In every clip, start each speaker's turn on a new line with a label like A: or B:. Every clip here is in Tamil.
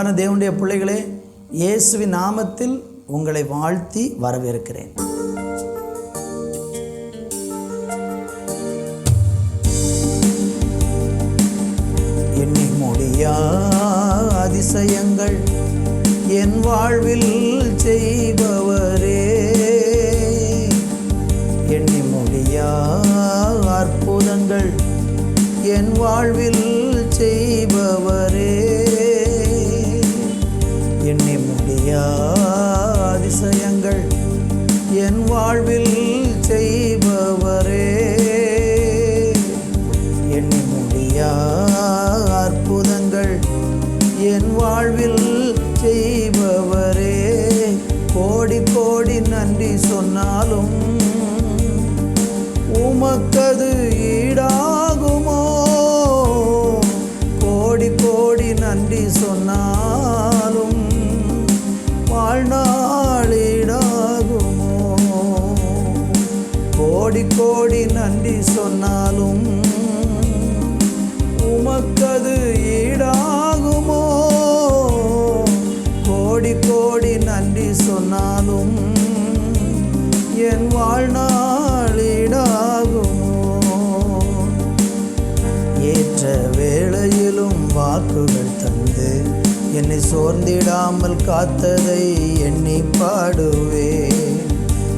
A: அன்பான தேவனுடைய பிள்ளைகளே, இயேசுவின் நாமத்தில் உங்களை வாழ்த்தி வரவேற்கிறேன். எண்ணி முடியா அதிசயங்கள் என் வாழ்வில் செய்பவரே, எண்ணி முடியா அற்புதங்கள் என் வாழ்வில் செய்பவரே, எண்ணி முடியா அதிசயங்கள் என் வாழ்வில் செய்பவரே, எண்ணி முடியா அற்புதங்கள் என் வாழ்வில் செய்பவரே. கோடி கோடி நன்றி சொன்னாலும் உமக்கது ஈடாகுமோ? கோடி கோடி நன்றி சொன்னாலும் வாழ்நாள் ஈடாகுமோ? கோடி கோடி நன்றி சொன்னாலும் உமக்கது ஈடாகுமோ? கோடி கோடி நன்றி சொன்னாலும் என் வாழ்நாள் ஈடாகுமோ? ஏற்ற வேளையிலும் வாக்குகள் தந்து என்னை சோர்ந்திடாமல் காத்ததை எண்ணி பாடுவேன்.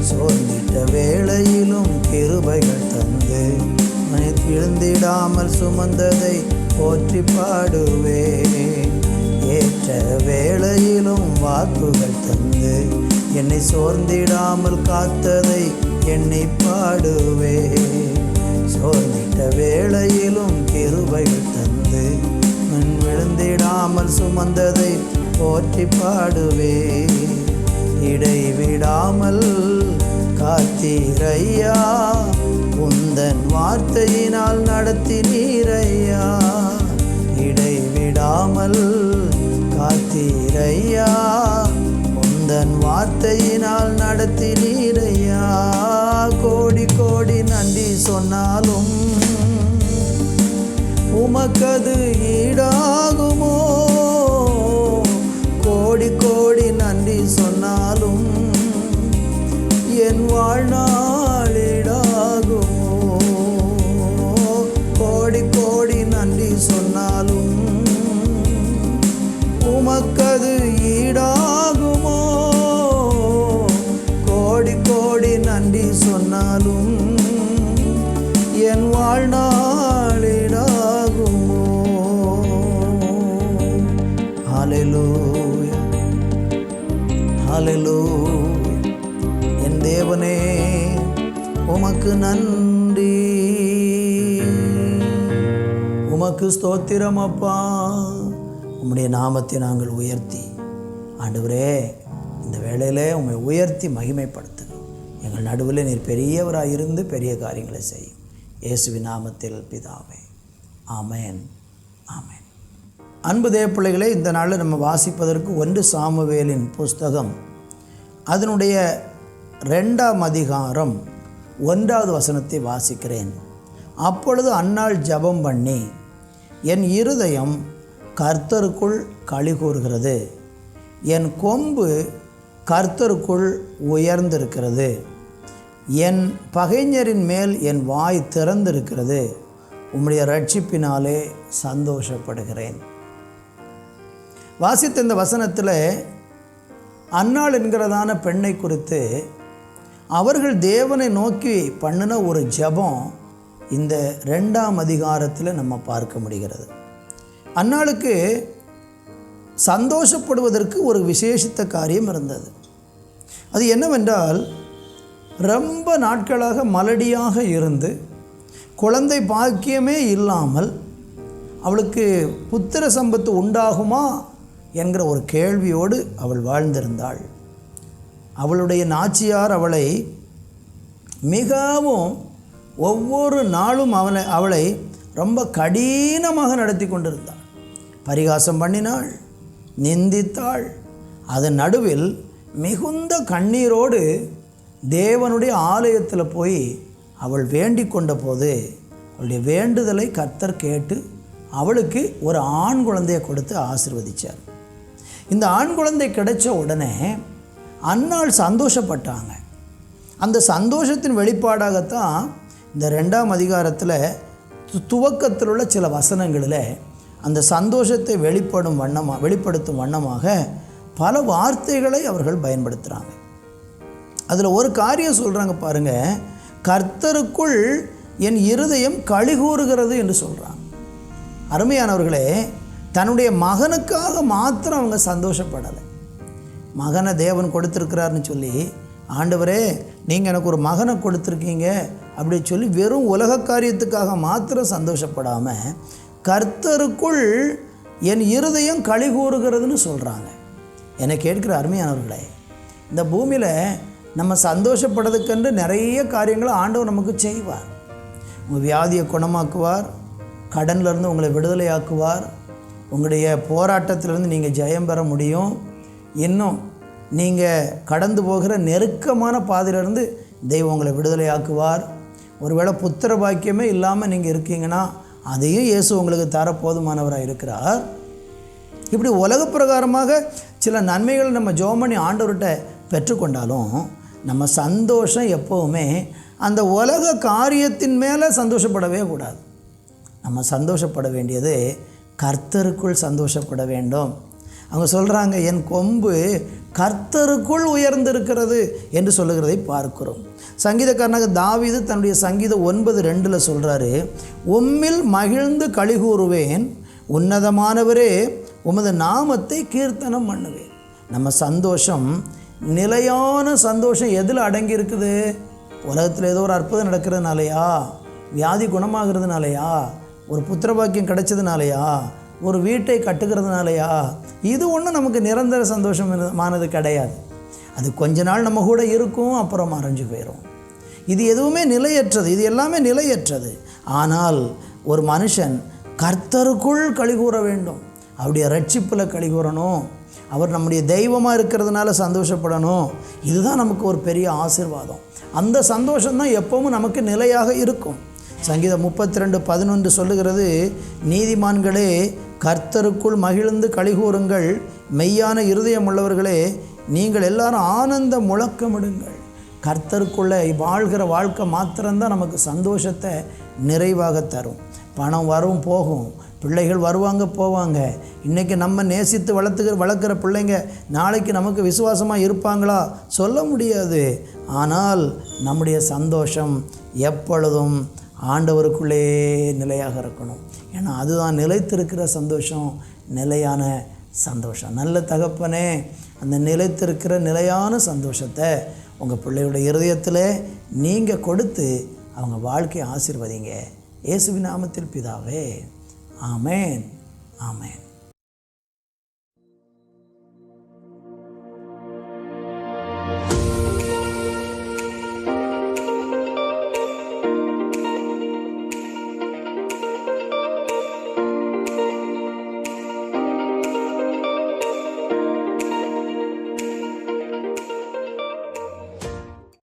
A: சோர்ந்திட்ட வேளையிலும் கிருபைகள் தந்து என்னை விழுந்திடாமல் சுமந்ததை போற்றி பாடுவேன். ஏற்ற வேளையிலும் வாக்குகள் தந்து என்னை சோர்ந்திடாமல் காத்ததை எண்ணி பாடுவேன். சோர்ந்திட்ட வேளையிலும் கிருபைகள் தந்து விழுந்திடாமல் சுமந்ததை போற்றி பாடுவேன். இடைவிடாமல் காத்தீரையா, உந்தன் வார்த்தையினால் நடத்தினீரையா. இடைவிடாமல் காத்தீரையா, உந்தன் வார்த்தையினால் நடத்தினீரையா. கோடி கோடி நன்றி சொன்னாலும் உமக்கது ஈடாகுமோ? கோடி கோடி நன்றி சொன்னாலும் என் வாழ்நாள் ஈடாகுமோ? கோடி கோடி நன்றி சொன்னாலும் உமக்கது ஈடாகுமோ? கோடி கோடி நன்றி சொன்னாலும் என் வாழ்நாள் ஈடாகுமோ? ஹல்லேலூயா, ஹல்லேலூயா. என் தேவனே உமக்கு நன்றி, உமக்கு ஸ்தோத்திரம் அப்பா. உம்முடைய நாமத்தை நாங்கள் உயர்த்தி, ஆண்டவரே, இந்த வேளையிலே உம்மை உயர்த்தி மகிமைப்படுத்துகிறோம். எங்கள் நடுவில் நீர் பெரியவராக இருந்து பெரிய காரியங்களை செய்யும். இயேசுவின் நாமத்தில் பிதாவே, ஆமென், ஆமென். அன்பு தேவ பிள்ளைகளே, இந்த நாளில் நம்ம வாசிப்பதற்கு 1 சாமுவேலின் புஸ்தகம் அதனுடைய 2ஆம் அதிகாரம் 1வது வசனத்தை வாசிக்கிறேன். அப்பொழுது அன்னாள் ஜெபம் பண்ணி, என் இருதயம் கர்த்தருக்குள் களி கூறுகிறது, என் கொம்பு கர்த்தருக்குள் உயர்ந்திருக்கிறது, என் பகைஞரின் மேல் என் வாய் திறந்திருக்கிறது, உம்முடைய ரட்சிப்பினாலே சந்தோஷப்படுகிறேன். வாசித்த இந்த வசனத்தில் அன்னாள் என்கிறதான பெண்ணை குறித்து அவர்கள் தேவனை நோக்கி பண்ணின ஒரு ஜெபம் இந்த 2ஆம் அதிகாரத்தில் நம்ம பார்க்க முடிகிறது. அன்னாளுக்கு சந்தோஷப்படுவதற்கு ஒரு விசேஷித்த காரியம் இருந்தது. அது என்னவென்றால், ரொம்ப நாட்களாக மலடியாக இருந்து குழந்தை பாக்கியமே இல்லாமல் அவளுக்கு புத்திர சம்பத்து உண்டாகுமா என்கிற ஒரு கேள்வியோடு அவள் வாழ்ந்திருந்தாள். அவளுடைய நாச்சியார் அவளை மிகவும் ஒவ்வொரு நாளும் அவளை ரொம்ப கடினமாக நடத்தி கொண்டிருந்தாள். பரிகாசம் பண்ணினாள், நிந்தித்தாள். அதன் நடுவில் மிகுந்த கண்ணீரோடு தேவனுடைய ஆலயத்தில் போய் அவள் வேண்டிக் கொண்ட போது அவளுடைய வேண்டுதலை கர்த்தர் கேட்டு அவளுக்கு ஒரு ஆண் குழந்தையை கொடுத்து ஆசீர்வதித்தார். இந்த ஆண் குழந்தை கிடைச்ச உடனே அன்னாள் சந்தோஷப்பட்டாங்க. அந்த சந்தோஷத்தின் வெளிப்பாடாகத்தான் இந்த 2ஆம் அதிகாரத்தில் துவக்கத்தில் உள்ள சில வசனங்களில் அந்த சந்தோஷத்தை வெளிப்படுத்தும் வண்ணமாக பல வார்த்தைகளை அவர்கள் பயன்படுத்துகிறாங்க. அதில் ஒரு காரியம் சொல்கிறாங்க பாருங்கள், கர்த்தருக்குள் என் இருதயம் களிகூறுகிறது என்று சொல்கிறாங்க. அருமையானவர்களே, தன்னுடைய மகனுக்காக மாத்திரம் அவங்க சந்தோஷப்படலை. மகனை தேவன் கொடுத்துருக்கிறாருன்னு சொல்லி, ஆண்டவரே நீங்கள் எனக்கு ஒரு மகனை கொடுத்துருக்கீங்க அப்படி சொல்லி வெறும் உலக காரியத்துக்காக மாத்திரம் சந்தோஷப்படாமல் கர்த்தருக்குள் என் இருதயம் களிகூறுகிறதுன்னு சொல்கிறாங்க. என்னை கேட்கிற அருமையானவர்களே, இந்த பூமியில் நம்ம சந்தோஷப்படுறதுக்கென்று நிறைய காரியங்களை ஆண்டவர் நமக்கு செய்வார். உங்கள் வியாதியை குணமாக்குவார், கடன்லேருந்து உங்களை விடுதலையாக்குவார், உங்களுடைய போராட்டத்திலேருந்து நீங்கள் ஜெயம் பெற முடியும். இன்னும் நீங்கள் கடந்து போகிற நெருக்கமான பாதையிலிருந்து தெய்வம் உங்களை விடுதலையாக்குவார். ஒருவேளை புத்திர பாக்கியமே இல்லாமல் நீங்கள் இருக்கீங்கன்னா அதையும் இயேசு உங்களுக்கு தர போதுமானவராக இருக்கிறார். இப்படி உலக பிரகாரமாக சில நன்மைகள் நம்ம ஜெபம் பண்ணி ஆண்டவர்கிட்ட பெற்றுக்கொண்டாலும் நம்ம சந்தோஷம் எப்போவுமே அந்த உலக காரியத்தின் மேலே சந்தோஷப்படவே கூடாது. நம்ம சந்தோஷப்பட வேண்டியது கர்த்தருக்குள் சந்தோஷப்பட வேண்டும். அவங்க சொல்கிறாங்க, என் கொம்பு கர்த்தருக்குள் உயர்ந்திருக்கிறது என்று சொல்லுகிறதை பார்க்கிறோம். சங்கீதக்காரனாக தாவீது தன்னுடைய சங்கீதம் 9:2 சொல்கிறாரு, உம்மில் மகிழ்ந்து களிகூறுவேன், உன்னதமானவரே உமது நாமத்தை கீர்த்தனம் பண்ணுவேன். நம்ம சந்தோஷம், நிலையான சந்தோஷம் எதில் அடங்கி இருக்குது? உலகத்தில் ஏதோ ஒரு அற்புதம் நடக்கிறதுனாலையா, வியாதி குணமாகிறதுனாலையா, ஒரு புத்திரபாக்கியம் கிடைச்சதுனாலையா, ஒரு வீட்டை கட்டுக்கிறதுனாலையா? இது ஒன்றும் நமக்கு நிரந்தர சந்தோஷமானது கிடையாது. அது கொஞ்ச நாள் நம்ம கூட இருக்கும், அப்புறம் மறைஞ்சு போயிடும். இது எதுவுமே நிலையற்றது, இது எல்லாமே நிலையற்றது. ஆனால் ஒரு மனுஷன் கர்த்தருக்குள் களிகூற வேண்டும், அவருடைய ரட்சிப்பில் களிகூறணும், அவர் நம்முடைய தெய்வமாக இருக்கிறதுனால சந்தோஷப்படணும். இதுதான் நமக்கு ஒரு பெரிய ஆசீர்வாதம். அந்த சந்தோஷம்தான் எப்பவும் நமக்கு நிலையாக இருக்கும். சங்கீதம் 32:11 சொல்லுகிறது, நீதிமான்களே கர்த்தருக்குள் மகிழ்ந்து களிகூறுங்கள், மெய்யான இருதயம் உள்ளவர்களே நீங்கள் எல்லாரும் ஆனந்த முழக்கமிடுங்கள். கர்த்தருக்குள்ளே வாழ்கிற வாழ்க்கை மாத்திரம்தான் நமக்கு சந்தோஷத்தை நிறைவாக தரும். பணம் வரும் போகும், பிள்ளைகள் வருவாங்க போவாங்க. இன்றைக்கி நம்ம நேசித்து வளர்க்குற பிள்ளைங்க நாளைக்கு நமக்கு விசுவாசமாக இருப்பாங்களா சொல்ல முடியாது. ஆனால் நம்முடைய சந்தோஷம் எப்பொழுதும் ஆண்டவருக்குள்ளே நிலையாக இருக்கணும். ஏன்னா அதுதான் நிலைத்திருக்கிற சந்தோஷம், நிலையான சந்தோஷம். நல்ல தகப்பனே, அந்த நிலைத்திருக்கிற நிலையான சந்தோஷத்தை உங்கள் பிள்ளையோட இருதயத்தில் நீங்கள் கொடுத்து அவங்க வாழ்க்கையை ஆசீர்வதிங்க. இயேசுவின் நாமத்தில் பிதாவே, ஆமேன், ஆமேன்.